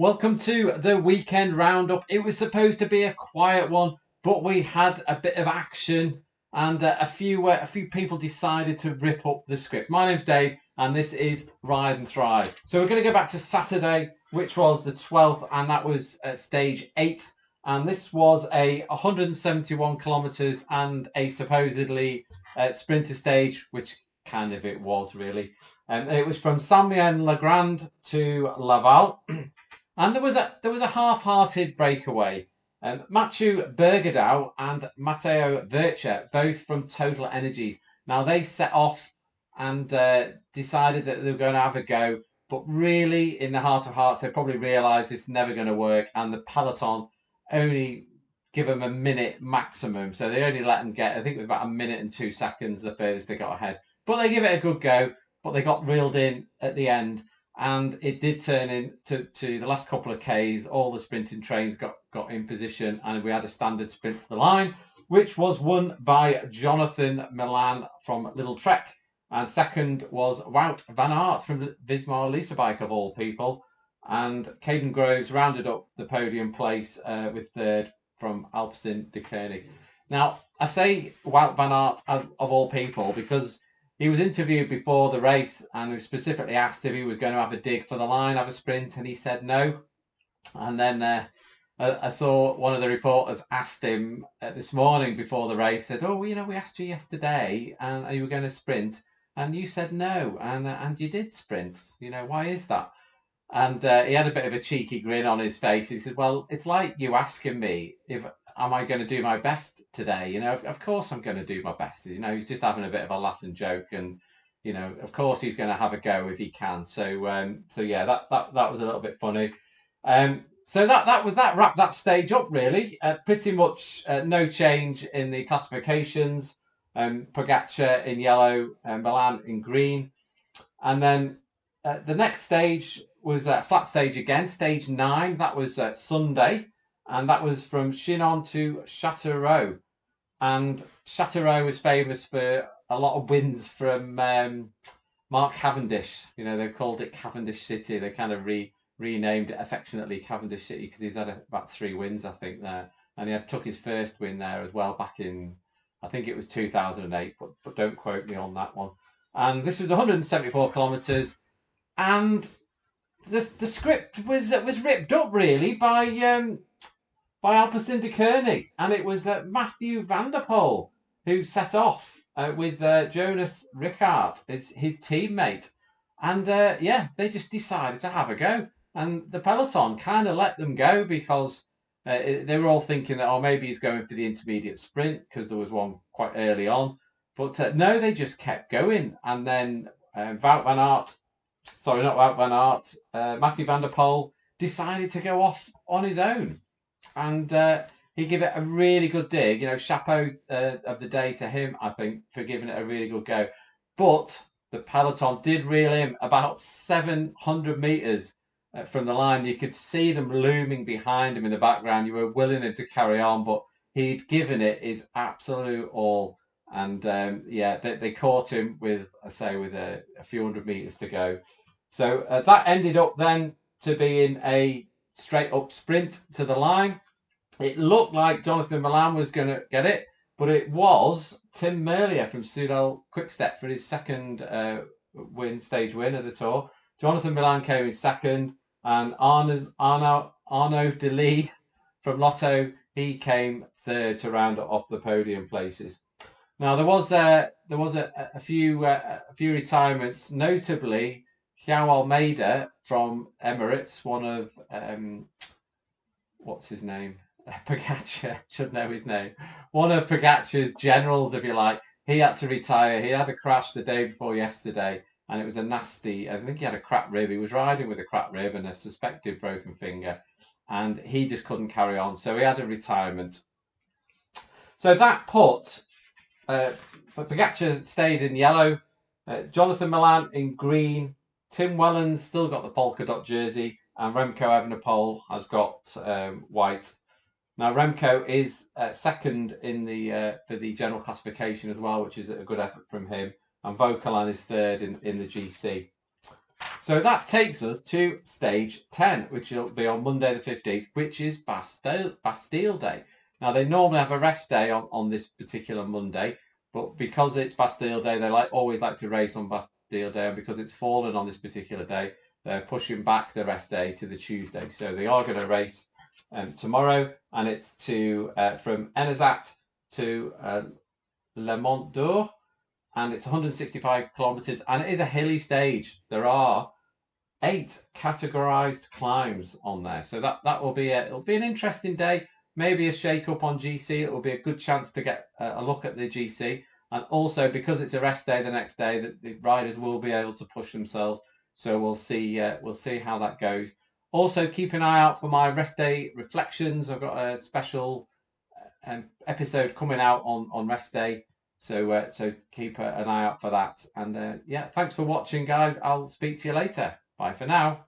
Welcome to the weekend roundup. It was supposed to be a quiet one, but we had a bit of action, and a few people decided to rip up the script. My name's Dave, and this is Ride and Thrive. So we're going to go back to Saturday, which was the 12th, and that was stage 8. And this was a 171 kilometres and a supposedly sprinter stage, which kind of it was really. It was from Saint-Mihiel-le-Grand to Laval. And there was a half-hearted breakaway. Mathieu Bergadau and Matteo Vercher, both from Total Energies. Now they set off and decided that they were going to have a go, but really, in the heart of hearts, they probably realised it's never going to work, and the peloton only give them a minute maximum. So they only let them get, I think it was about a minute and 2 seconds, the furthest they got ahead. But they give it a good go, but they got reeled in at the end. And it did turn into the last couple of Ks. All the sprinting trains got in position, and we had a standard sprint to the line, which was won by Jonathan Milan from Little Trek. And second was Wout van Aert from Visma Lease Bike, of all people. And Caden Groves rounded up the podium place with third from Alpecin de Koning. Now, I say Wout van Aert of all people because he was interviewed before the race and was specifically asked if he was going to have a dig for the line, have a sprint, and he said no. And then I saw one of the reporters asked him this morning before the race, said, "Oh, we asked you yesterday, and are you going to sprint? And you said no, and you did sprint. Why is that?" And he had a bit of a cheeky grin on his face. He said, "Well, it's like you asking me if am I going to do my best today? Of course I'm going to do my best. He's just having a bit of a laugh and joke, and of course he's going to have a go if he can. So yeah, that was a little bit funny. So that wrapped that stage up really. Pretty much no change in the classifications. Pogacar in yellow, Milan in green, and then the next stage was a flat stage again, stage 9. That was Sunday. And that was from Chinon to Châteauroux. And Châteauroux is famous for a lot of wins from Mark Cavendish. They called it Cavendish City. They kind of renamed it affectionately Cavendish City because he's had about 3 wins, I think, there. And he took his first win there as well back in, I think it was 2008, but don't quote me on that one. And this was 174 kilometres. And the script was ripped up, really, by Alpecin de Koning, and it was Mathieu van der Poel who set off with Jonas Rickaert, his teammate, and they just decided to have a go, and the peloton kind of let them go because they were all thinking that maybe he's going for the intermediate sprint because there was one quite early on, but no, they just kept going, and then Mathieu van der Poel decided to go off on his own. And he gave it a really good dig. Chapeau of the day to him, I think, for giving it a really good go. But the peloton did reel him about 700 metres from the line. You could see them looming behind him in the background. You were willing him to carry on, but he'd given it his absolute all. And they caught him with a few hundred metres to go. So that ended up then to being a straight up sprint to the line. It looked like Jonathan Milan was going to get it, but it was Tim Merlier from Soudal Quickstep for his second stage win of the Tour. Jonathan Milan came in second, and Arnaud Delis from Lotto, he came third to round off the podium places. Now there was a few retirements, notably João Almeida from Emirates, one of what's his name? Pogacar, should know his name. One of Pogacar's generals, if you like. He had to retire. He had a crash the day before yesterday, and it was a nasty. I think he had a cracked rib. He was riding with a cracked rib and a suspected broken finger, and he just couldn't carry on. So he had a retirement. So that put Pogacar stayed in yellow, Jonathan Milan in green. Tim Wellens still got the polka dot jersey, and Remco Evenepoel has got white. Now Remco is second in for the general classification as well, which is a good effort from him. And Vauquelin is third in the GC. So that takes us to stage 10, which will be on Monday the 15th, which is Bastille Day. Now, they normally have a rest day on this particular Monday, but because it's Bastille Day, they always like to race on Bastille Day, and because it's fallen on this particular day, they're pushing back the rest day to the Tuesday. So they are going to race tomorrow, and it's from Enezat to Le Mont d'Or, and it's 165 kilometers, and it is a hilly stage. There are 8 categorized climbs on there, so that will be it'll be an interesting day. Maybe a shake up on GC. It will be a good chance to get a look at the GC, and also because it's a rest day the next day, that the riders will be able to push themselves. So we'll see how that goes. Also, keep an eye out for my rest day reflections. I've got a special episode coming out on rest day. So keep an eye out for that. And yeah, thanks for watching, guys. I'll speak to you later. Bye for now.